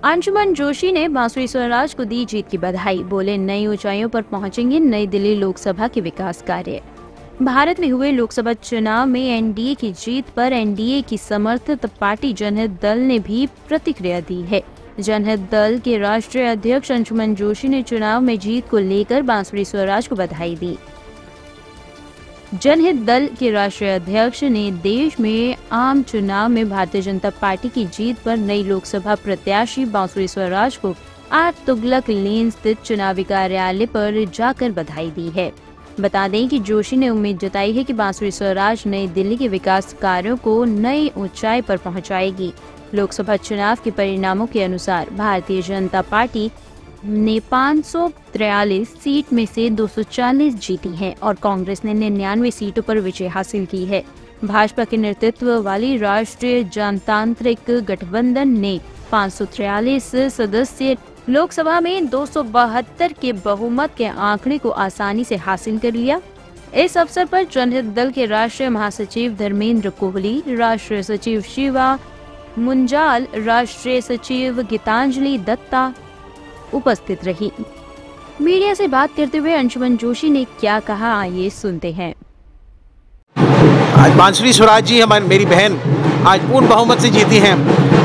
अंशुमन जोशी ने बांसुरी स्वराज को दी जीत की बधाई। बोले, नई ऊंचाइयों पर पहुंचेंगे नई दिल्ली लोकसभा के विकास कार्य। भारत में हुए लोकसभा चुनाव में एनडीए की जीत पर एनडीए की समर्थित पार्टी जनहित दल ने भी प्रतिक्रिया दी है। जनहित दल के राष्ट्रीय अध्यक्ष अंशुमन जोशी ने चुनाव में जीत को लेकर बांसुरी स्वराज को बधाई दी। जनहित दल के राष्ट्रीय अध्यक्ष ने देश में आम चुनाव में भारतीय जनता पार्टी की जीत पर नई लोकसभा प्रत्याशी बांसुरी स्वराज को 8 तुगलक लेन स्थित चुनावी कार्यालय पर जाकर बधाई दी है। बता दें कि जोशी ने उम्मीद जताई है कि बांसुरी स्वराज नई दिल्ली के विकास कार्यों को नई ऊंचाई पर पहुंचाएगी। लोकसभा चुनाव के परिणामों के अनुसार भारतीय जनता पार्टी ने 543 सीट में से 240 जीती हैं और कांग्रेस ने 99 सीटों पर विजय हासिल की है। भाजपा के नेतृत्व वाली राष्ट्रीय जनतांत्रिक गठबंधन ने 543 सदस्य लोकसभा में 272 के बहुमत के आंकड़े को आसानी से हासिल कर लिया। इस अवसर पर जनहित दल के राष्ट्रीय महासचिव धर्मेंद्र कोहली, राष्ट्रीय सचिव शिवा मुंजाल, राष्ट्रीय सचिव गीतांजलि दत्ता उपस्थित रही। मीडिया से बात करते हुए अंशुमन जोशी ने क्या कहा, आइए सुनते हैं। आज बांसुरी स्वराज जी मेरी बहन आज पूर्ण बहुमत से जीती हैं।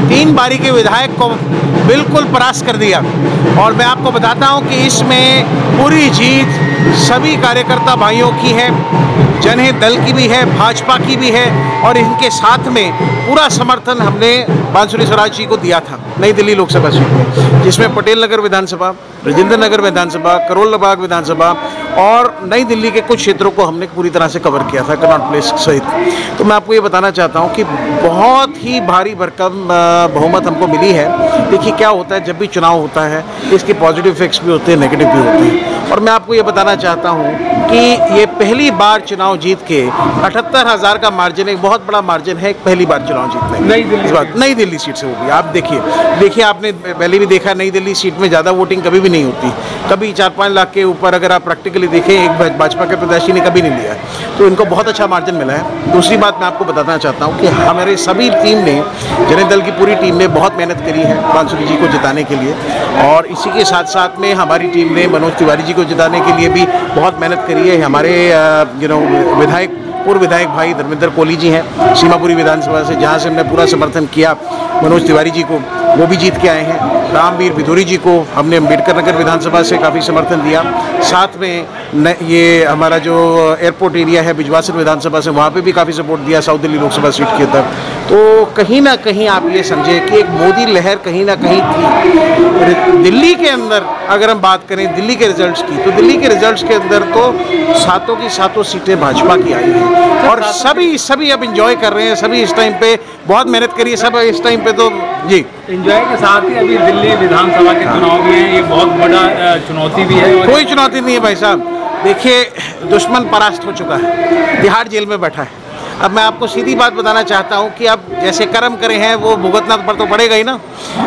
3 बारी के विधायक को बिल्कुल परास्त कर दिया और मैं आपको बताता हूं कि इसमें पूरी जीत सभी कार्यकर्ता भाइयों की है, जनहित दल की भी है, भाजपा की भी है और इनके साथ में पूरा समर्थन हमने बांसुरी स्वराज जी को दिया था नई दिल्ली लोकसभा सीट में, जिसमें पटेल नगर विधानसभा, राजेंद्र नगर विधानसभा, करोल बाग विधानसभा और नई दिल्ली के कुछ क्षेत्रों को हमने पूरी तरह से कवर किया था, कनॉट प्लेस सहित। तो मैं आपको ये बताना चाहता हूँ कि बहुत ही भारी भरकम बहुमत हमको मिली है। देखिए क्या होता है, जब भी चुनाव होता है इसके पॉजिटिव इफेक्ट्स भी होते हैं, नेगेटिव भी होते हैं और मैं आपको ये बताना चाहता हूँ कि ये पहली बार चुनाव जीत के 78,000 का मार्जिन, एक बहुत बड़ा मार्जिन है पहली बार चुनाव जीतने। नई दिल्ली सीट से होगी। आप देखिए आपने पहले भी देखा, नई दिल्ली सीट में ज़्यादा वोटिंग कभी भी नहीं होती, कभी 4-5 लाख के ऊपर अगर आप प्रैक्टिकली देखें एक भाजपा के प्रत्याशी ने कभी नहीं लिया है, तो इनको बहुत अच्छा मार्जिन मिला है। दूसरी बात मैं आपको बताना चाहता हूँ कि हमारे सभी टीम ने, जनहित दल की पूरी टीम ने बहुत मेहनत करी है बांसुरी जी को जिताने के लिए और इसी के साथ साथ में हमारी टीम ने मनोज तिवारी जी को जिताने के लिए भी बहुत मेहनत करी है। हमारे पूर्व विधायक भाई धर्मेंद्र कोहली जी हैं सीमापुरी विधानसभा से, जहां से हमने पूरा समर्थन किया मनोज तिवारी जी को, वो भी जीत के आए हैं। रामवीर बिधूरी जी को हमने अम्बेडकर नगर विधानसभा से काफ़ी समर्थन दिया। साथ में ये हमारा जो एयरपोर्ट एरिया है बिजवासन विधानसभा से, वहाँ पे भी काफ़ी सपोर्ट दिया साउथ दिल्ली लोकसभा सीट के अंदर। तो कहीं ना कहीं आप ये समझे कि एक मोदी लहर कहीं ना कहीं थी दिल्ली के अंदर। अगर हम बात करें दिल्ली के रिजल्ट्स की, तो दिल्ली के रिजल्ट्स के अंदर तो 7 की 7 सीटें भाजपा की आई हैं और सभी अब इंजॉय कर रहे हैं। सभी इस टाइम पे बहुत मेहनत करी है सब इस टाइम पे, तो जी एंजॉय के साथ ही अभी दिल्ली विधानसभा के चुनाव भी हैं, ये बहुत बड़ा चुनौती भी है। कोई चुनौती नहीं है भाई साहब, देखिए दुश्मन परास्त हो चुका है, तिहाड़ जेल में बैठा है। अब मैं आपको सीधी बात बताना चाहता हूं कि अब जैसे कर्म करे हैं वो भुगतना पर तो पड़ेगा ही ना।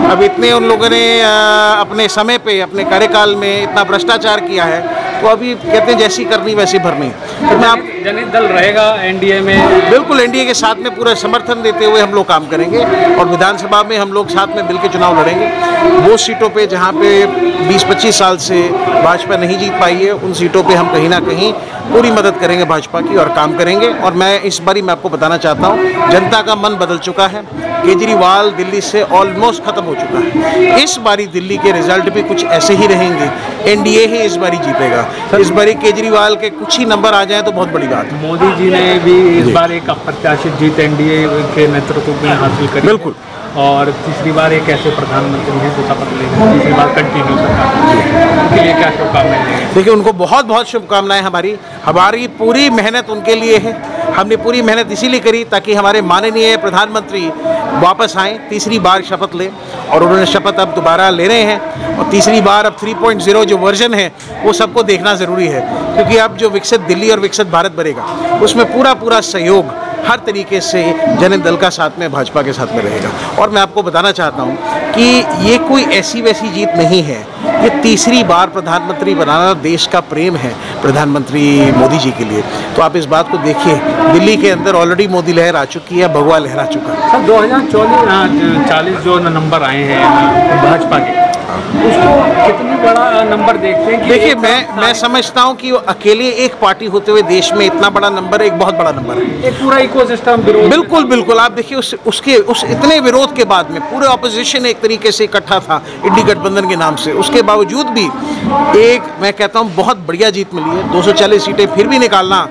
अब इतने उन लोगों ने अपने समय पे, अपने कार्यकाल में इतना भ्रष्टाचार किया है, तो अभी कहते हैं जैसी करनी वैसी भरनी। तो मैं आप जनहित दल रहेगा एनडीए में, बिल्कुल एनडीए के साथ में पूरा समर्थन देते हुए हम लोग काम करेंगे और विधानसभा में हम लोग साथ में मिलकर चुनाव लड़ेंगे। वो सीटों पे जहाँ पे 20-25 साल से भाजपा नहीं जीत पाई है, उन सीटों पे हम कहीं ना कहीं पूरी मदद करेंगे भाजपा की और काम करेंगे। और मैं इस बारी मैं आपको बताना चाहता हूँ, जनता का मन बदल चुका है। केजरीवाल दिल्ली से ऑलमोस्ट खत्म हो चुका है। इस बारी दिल्ली के रिजल्ट भी कुछ ऐसे ही रहेंगे, एनडीए ही इस बारी जीतेगा। इस बारी केजरीवाल के कुछ ही नंबर आ जाए तो बहुत बड़ी बात है। मोदी जी ने भी इस बार एक अप्रत्याशित जीत एनडीए के नेतृत्व में हासिल करी। बिल्कुल। और तीसरी बार एक ऐसे प्रधानमंत्री हैं जो शपथ लेंगे, तीसरी बार कंटिन्यू सरकार, उनके लिए क्या शुभकामनाएं? देखिए उनको बहुत बहुत शुभकामनाएं। हमारी पूरी मेहनत उनके लिए है। हमने पूरी मेहनत इसीलिए करी ताकि हमारे माननीय प्रधानमंत्री वापस आएँ, तीसरी बार शपथ लें और उन्होंने शपथ अब दोबारा ले रहे हैं। और तीसरी बार अब 3.0 जो वर्जन है वो सबको देखना ज़रूरी है, क्योंकि अब जो विकसित दिल्ली और विकसित भारत बनेगा उसमें पूरा सहयोग हर तरीके से जनता दल का साथ में भाजपा के साथ में रहेगा। और मैं आपको बताना चाहता हूँ कि ये कोई ऐसी वैसी जीत नहीं है, ये तीसरी बार प्रधानमंत्री बनाना देश का प्रेम है प्रधानमंत्री मोदी जी के लिए। तो आप इस बात को देखिए, दिल्ली के अंदर ऑलरेडी मोदी लहर आ चुकी है, भगवा लहरा चुका है। सर 2040 जो नंबर आए हैं भाजपा के, उसको कितनी बड़ा नंबर देखते हैं? देखिए, मैं समझता हूं कि वो अकेले एक पार्टी होते हुए देश में इतना बड़ा नंबर एक बहुत बड़ा नंबर है। एक पूरा इकोसिस्टम विरोध, बिल्कुल आप देखिए उस इतने विरोध के बाद में पूरे ऑपोजिशन एक तरीके से इकट्ठा था इंडी गठबंधन के नाम से, उसके बावजूद भी एक मैं कहता हूं बहुत बढ़िया जीत मिली है। 240 सीटें फिर भी निकालना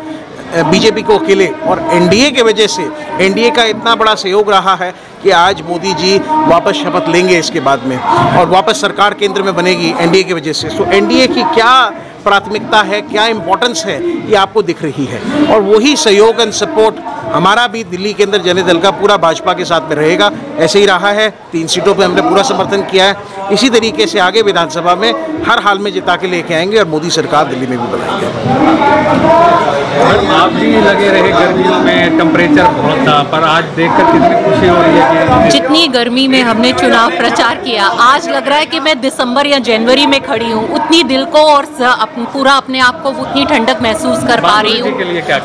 बीजेपी को अकेले, और एनडीए के वजह से एनडीए का इतना बड़ा सहयोग रहा है कि आज मोदी जी वापस शपथ लेंगे इसके बाद में, और वापस सरकार केंद्र में बनेगी एनडीए की वजह से। सो एनडीए की क्या प्राथमिकता है, क्या इम्पोर्टेंस है, ये आपको दिख रही है। और वही सहयोग एंड सपोर्ट हमारा भी दिल्ली के अंदर जनता दल का पूरा भाजपा के साथ में रहेगा। ऐसे ही रहा है, 3 सीटों पे हमने पूरा समर्थन किया है। इसी तरीके से आगे विधानसभा में हर हाल में जिता के लेके आएंगे और मोदी सरकार दिल्ली में भी बनाएंगे। आप भी लगे रहे गर्मियों में, टेम्परेचर बहुत था, पर आज देखकर कितनी खुशी हो रही है कि जितनी गर्मी में हमने चुनाव प्रचार किया, आज लग रहा है कि मैं दिसंबर या जनवरी में खड़ी हूँ। उतनी दिल को और पूरा अपने आप को उतनी ठंडक महसूस कर पा रही हूँ।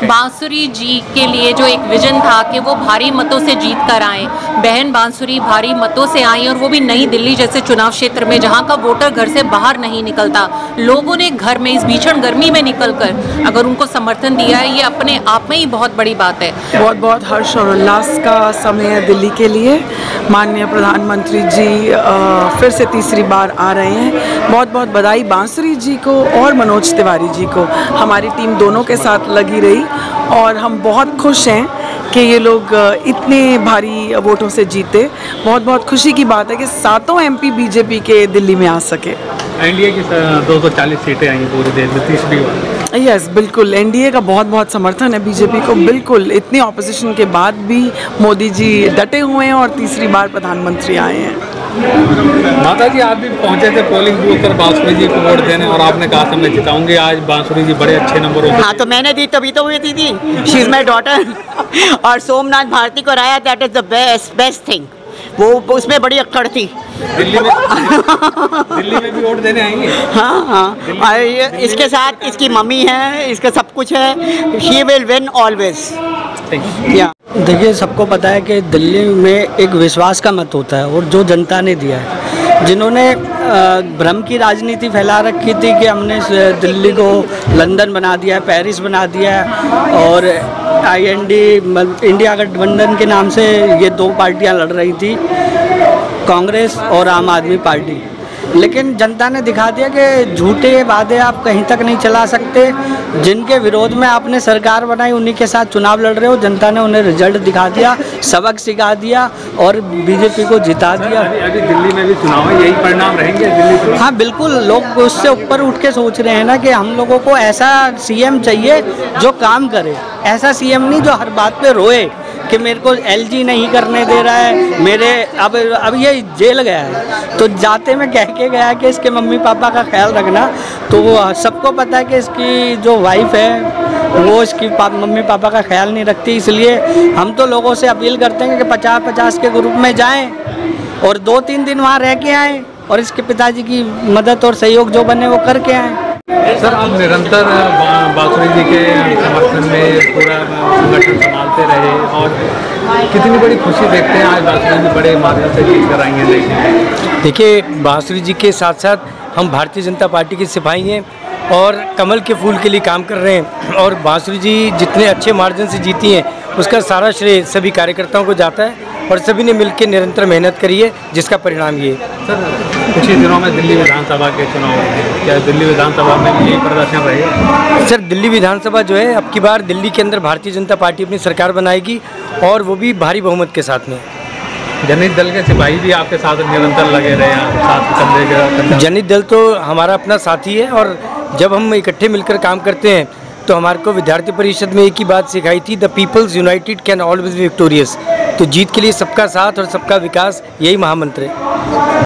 बांसुरी जी के लिए जो एक विजन था कि वो भारी मतों से जीत कर आए, बहन बांसुरी भारी मतों से आई, और वो भी नई दिल्ली जैसे चुनाव क्षेत्र में जहाँ का वोटर घर से बाहर नहीं निकलता। लोगों ने घर में इस भीषण गर्मी में निकलकर अगर उनको समर्थन दिया है, ये अपने आप में ही बहुत बड़ी बात है। बहुत बहुत हर्ष और उल्लास का समय है दिल्ली के लिए। माननीय प्रधानमंत्री जी फिर से तीसरी बार आ रहे हैं। बहुत बहुत बधाई बांसुरी जी को और मनोज तिवारी जी को। हमारी टीम दोनों के साथ लगी रही और हम बहुत खुश हैं कि ये लोग इतने भारी वोटों से जीते। बहुत बहुत खुशी की बात है कि 7 एमपी बीजेपी के दिल्ली में आ सके। एनडीए की 240 सीटें आई पूरे देश में तीसरी बार। यस, बिल्कुल एनडीए का बहुत बहुत समर्थन है बीजेपी को। बिल्कुल इतनी ऑपोजिशन के बाद भी मोदी जी डटे हुए हैं और तीसरी बार प्रधानमंत्री आए हैं। माता जी, आप भी पहुंचे थे पोलिंग बूथ पर बांसुरी जी को वोट देने, और आपने कहा था मैं जिताऊंगी। आज बांसुरी जी बड़े अच्छे नंबरों से। हाँ, तो मैंने दी तभी तो हुई थी। She is my daughter. और सोमनाथ भारती को राया, that is the best thing. वो उसमें बड़ी अक्कड़ थी। दिल्ली में भी वोट देने आएंगे? हाँ, और इसके साथ इसकी मम्मी है, इसका सब कुछ है। She will win always. देखिए, सबको पता है कि दिल्ली में एक विश्वास का मत होता है, और जो जनता ने दिया है, जिन्होंने भ्रम की राजनीति फैला रखी थी कि हमने दिल्ली को लंदन बना दिया है, पेरिस बना दिया है, और इंडिया गठबंधन के नाम से ये 2 पार्टियां लड़ रही थी, कांग्रेस और आम आदमी पार्टी। लेकिन जनता ने दिखा दिया कि झूठे वादे आप कहीं तक नहीं चला सकते। जिनके विरोध में आपने सरकार बनाई, उन्हीं के साथ चुनाव लड़ रहे हो। जनता ने उन्हें रिजल्ट दिखा दिया, सबक सिखा दिया और बीजेपी को जिता दिया। अभी दिल्ली में भी चुनाव है, यही परिणाम रहेंगे दिल्ली में? हाँ, बिल्कुल। लोग उससे ऊपर उठ के सोच रहे हैं ना कि हम लोगों को ऐसा सीएम चाहिए जो काम करे, ऐसा सीएम नहीं जो हर बात पे रोए कि मेरे को एलजी नहीं करने दे रहा है, मेरे अब ये जेल गया है तो जाते में कह के गया कि इसके मम्मी पापा का ख्याल रखना। तो सबको पता है कि इसकी जो वाइफ है वो इसकी मम्मी पापा का ख्याल नहीं रखती। इसलिए हम तो लोगों से अपील करते हैं कि 50-50 के ग्रुप में जाएं और 2-3 दिन वहाँ रह के आएँ और इसके पिताजी की मदद और सहयोग जो बने वो करके आएँ। सर, आप निरंतर बांसुरी जी के समर्थन में पूरा संगठन संभालते रहे, और कितनी बड़ी खुशी देखते हैं आज बांसुरी जी बड़े माध्यम से जीत कर आई हैं। देखिए, बांसुरी जी के साथ साथ हम भारतीय जनता पार्टी के सिपाही हैं और कमल के फूल के लिए काम कर रहे हैं, और बांसुरी जी जितने अच्छे मार्जिन से जीती हैं उसका सारा श्रेय सभी कार्यकर्ताओं को जाता है, और सभी ने मिलकर निरंतर मेहनत करी है, जिसका परिणाम ये है। सर, कुछ ही दिनों में दिल्ली विधानसभा के चुनाव होंगे, क्या दिल्ली विधानसभा में यही प्रदर्शन रहेगा? सर, दिल्ली विधानसभा जो है, अब की बार दिल्ली के अंदर भारतीय जनता पार्टी अपनी सरकार बनाएगी, और वो भी भारी बहुमत के साथ में। जनता दल के सिपाही भी आपके साथ निरंतर लगे रहे हैं, साथ कंधे के। जनता दल तो हमारा अपना साथी है, और जब हम इकट्ठे मिलकर काम करते हैं तो हमारे को विद्यार्थी परिषद में एक ही बात सिखाई थी, the peoples united can always be victorious. तो जीत के लिए सबका साथ और सबका विकास, यही महामंत्र है।